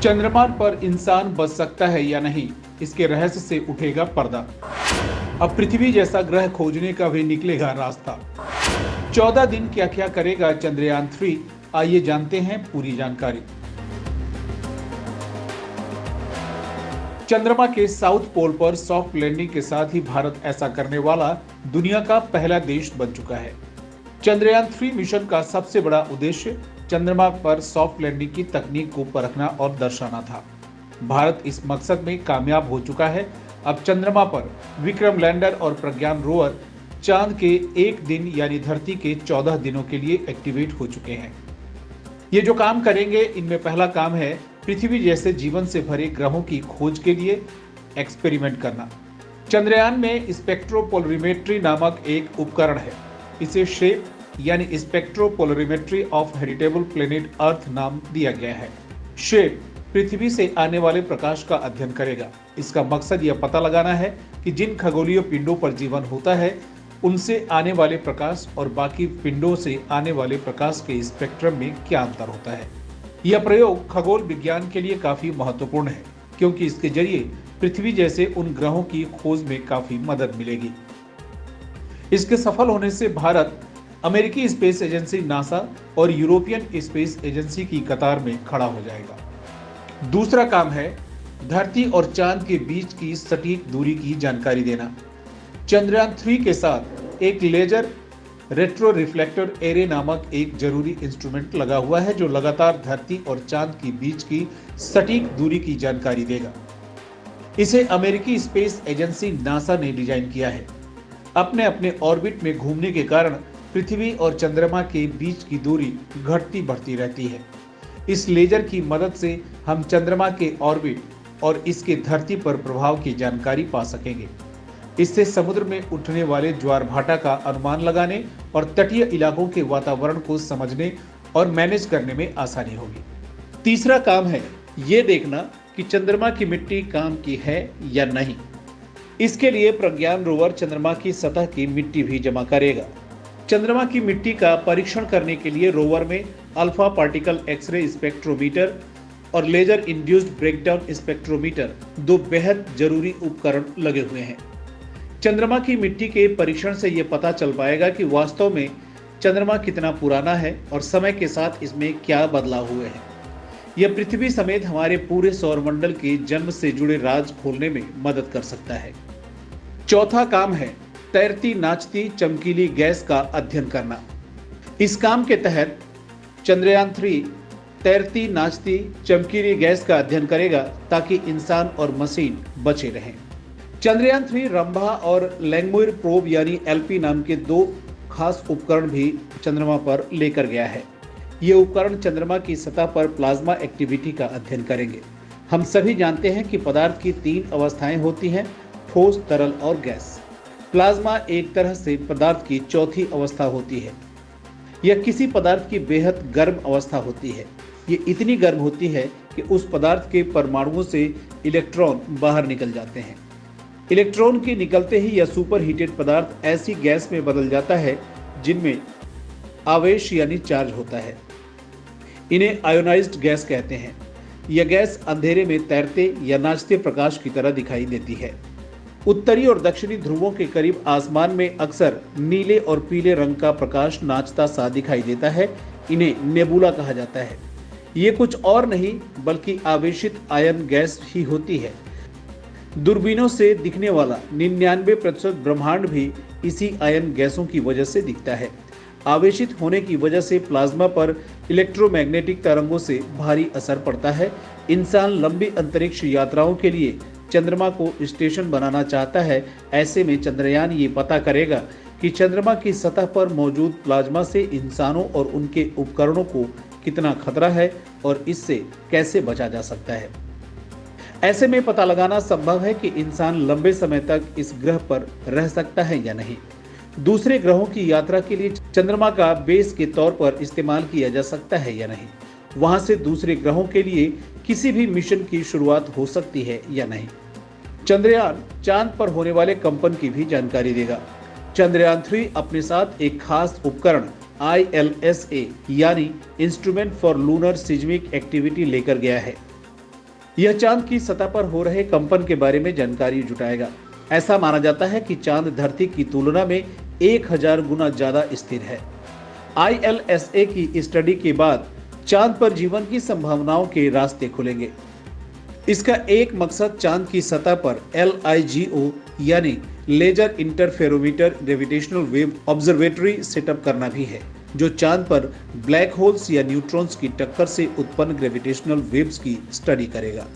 चंद्रमा पर इंसान बच सकता है या नहीं, इसके रहस्य से उठेगा पर्दा। अब पृथ्वी जैसा ग्रह खोजने का भी निकलेगा रास्ता। 14 दिन क्या क्या करेगा चंद्रयान 3, आइए जानते हैं पूरी जानकारी। चंद्रमा के साउथ पोल पर सॉफ्ट लैंडिंग के साथ ही भारत ऐसा करने वाला दुनिया का पहला देश बन चुका है। चंद्रयान 3 मिशन का सबसे बड़ा उद्देश्य चंद्रमा पर सॉफ्ट लैंडिंग की तकनीक को परखना और दर्शाना था। भारत इस मकसद में कामयाब हो चुका है। अब चंद्रमा पर विक्रम लैंडर और प्रज्ञान रोवर चांद के एक दिन यानी धरती के 14 दिनों के लिए एक्टिवेट हो चुके हैं। ये जो काम करेंगे, इनमें पहला काम है पृथ्वी जैसे जीवन से भरे ग्रहों की खोज के लिए एक्सपेरिमेंट करना। चंद्रयान में स्पेक्ट्रोपोलरीमेट्री नामक एक उपकरण है। इसे शेप यानी spectropolarimetry of habitable planet earth नाम दिया गया है। शेप पृथ्वी से आने वाले प्रकाश का अध्ययन करेगा। इसका मकसद यह पता लगाना है कि जिन खगोलीय पिंडों पर जीवन होता है, उनसे आने वाले प्रकाश और बाकी पिंडों से आने वाले प्रकाश के स्पेक्ट्रम में क्या अंतर होता है। यह प्रयोग खगोल विज्ञान के लिए काफी महत्वपूर्ण है, क्योंकि इसके जरिए पृथ्वी जैसे उन ग्रहों की खोज में काफी मदद मिलेगी। इसके सफल होने से भारत अमेरिकी स्पेस एजेंसी नासा और यूरोपियन स्पेस एजेंसी की कतार में खड़ा हो जाएगा। दूसरा काम है धरती और चांद के बीच की सटीक दूरी की जानकारी देना। चंद्रयान 3 के साथ एक लेजर रेट्रो रिफ्लेक्टर एरे नामक एक जरूरी इंस्ट्रूमेंट लगा हुआ है, जो लगातार धरती और चांद के बीच की सटीक दूरी की जानकारी देगा। इसे अमेरिकी स्पेस एजेंसी नासा ने डिजाइन किया है। अपने अपने ऑर्बिट में घूमने के कारण पृथ्वी और चंद्रमा के बीच की दूरी घटती बढ़ती रहती है। इस लेजर की मदद से हम चंद्रमा के ऑर्बिट और इसके धरती पर प्रभाव की जानकारी पा सकेंगे। इससे समुद्र में उठने वाले ज्वार भाटा का अनुमान लगाने और तटीय इलाकों के वातावरण को समझने और मैनेज करने में आसानी होगी। तीसरा काम है ये देखना कि चंद्रमा की मिट्टी काम की है या नहीं। इसके लिए प्रज्ञान रोवर चंद्रमा की सतह की मिट्टी भी जमा करेगा। चंद्रमा की मिट्टी का परीक्षण करने के लिए रोवर में अल्फा पार्टिकल एक्सरे स्पेक्ट्रोमीटर और लेजर इंड्यूस्ड ब्रेकडाउन स्पेक्ट्रोमीटर, दो बेहद जरूरी उपकरण लगे हुए हैं। चंद्रमा की मिट्टी के परीक्षण से यह पता चल पाएगा कि वास्तव में चंद्रमा कितना पुराना है और समय के साथ इसमें क्या बदलाव हुए हैं। यह पृथ्वी समेत हमारे पूरे सौरमंडल के जन्म से जुड़े राज खोलने में मदद कर सकता है। चौथा काम है तैरती नाचती चमकीली गैस का अध्ययन करना। इस काम के तहत चंद्रयान 3 तैरती नाचती चमकीली गैस का अध्ययन करेगा, ताकि इंसान और मशीन बचे रहें। चंद्रयान 3 रंभा और लैंगमुइर प्रोब यानी एलपी नाम के दो खास उपकरण भी चंद्रमा पर लेकर गया है। ये उपकरण चंद्रमा की सतह पर प्लाज्मा एक्टिविटी का अध्ययन करेंगे। हम सभी जानते हैं कि पदार्थ की 3 अवस्थाएं होती हैं, ठोस, तरल और गैस। प्लाज्मा एक तरह से पदार्थ की चौथी अवस्था होती है। यह किसी पदार्थ की बेहद गर्म अवस्था होती है। ये इतनी गर्म होती है कि उस पदार्थ के परमाणुओं से इलेक्ट्रॉन बाहर निकल जाते हैं। इलेक्ट्रॉन के निकलते ही यह सुपर हीटेड पदार्थ ऐसी गैस में बदल जाता है जिनमें आवेश यानी चार्ज होता है। इन्हें आयोनाइज्ड गैस कहते हैं। यह गैस अंधेरे में तैरते या नाचते प्रकाश की तरह दिखाई देती है। उत्तरी और दक्षिणी ध्रुवों के करीब आसमान में अक्सर नीले और पीले रंग का प्रकाश नाचता सा दिखाई देता है। इन्हें नेबुला कहा जाता है। ये कुछ और नहीं बल्कि आवेशित आयन गैस ही होती है। दूरबीनों से दिखने वाला 99% ब्रह्मांड भी इसी आयन गैसों की वजह से दिखता है। आवेशित होने की वजह से प्लाज्मा पर इलेक्ट्रोमैग्नेटिक तरंगों से भारी असर पड़ता है। इंसान लंबी अंतरिक्ष यात्राओं के लिए चंद्रमा को स्टेशन बनाना चाहता है। ऐसे में चंद्रयान ये पता करेगा कि चंद्रमा की सतह पर मौजूद प्लाज्मा से इंसानों और उनके उपकरणों को कितना खतरा है और इससे कैसे बचा जा सकता है। ऐसे में पता लगाना संभव है कि इंसान लंबे समय तक इस ग्रह पर रह सकता है या नहीं। दूसरे ग्रहों की यात्रा के लिए चंद्रमा का बेस के तौर पर इस्तेमाल किया जा सकता है या नहीं। वहां से दूसरे ग्रहों के लिए किसी भी मिशन की शुरुआत हो सकती है या नहीं। चंद्रयान चांद पर होने वाले कंपन की भी जानकारी देगा। चंद्रयान 3 अपने साथ एक खास उपकरण ILSA यानी instrument for lunar seismic activity लेकर गया है। यह चांद की सतह पर हो रहे कंपन के बारे में जानकारी जुटाएगा। ऐसा माना जाता है कि चांद धरती की तुलना में 1000 गुना ज्यादा स्थिर है। ILSA की स्टडी के बाद चांद पर जीवन की संभावनाओं के रास्ते खुलेंगे। इसका एक मकसद चांद की सतह पर LIGO यानी laser interferometer gravitational wave observatory setup करना भी है, जो चांद पर ब्लैक होल्स या न्यूट्रॉन्स की टक्कर से उत्पन्न ग्रेविटेशनल वेव्स की स्टडी करेगा।